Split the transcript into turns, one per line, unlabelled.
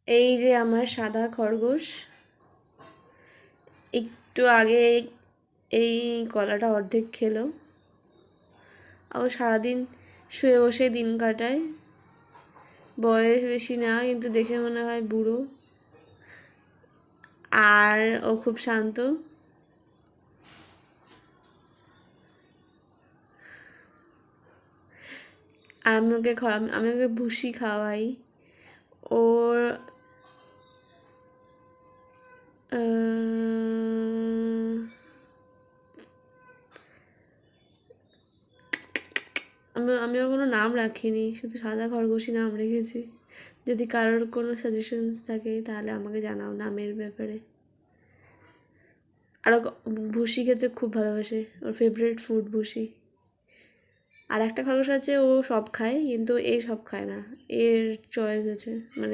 এই যে আমার সাদা খরগোশ, একটু আগে এই কলাটা অর্ধেক খেলো। ও সারাদিন শুয়ে বসে দিন কাটায়। বয়স বেশি না, কিন্তু দেখে মনে হয় বুড়ো। আর ও খুব শান্ত। আর আমি ওকে ভুসি খাওয়াই। ওর আমি ওর কোনো নাম রাখিনি, শুধু সাদা খরগোশই নাম রেখেছি। যদি কারোর কোনো সাজেশনস থাকে তাহলে আমাকে জানাও নামের ব্যাপারে। আর ভুসি খেতে খুব ভালোবাসে, ওর ফেভারিট ফুড ভুসি। আর একটা খরগোশ আছে, ও সব খায় কিন্তু এই সব খায় না, এর চয়েস আছে, মানে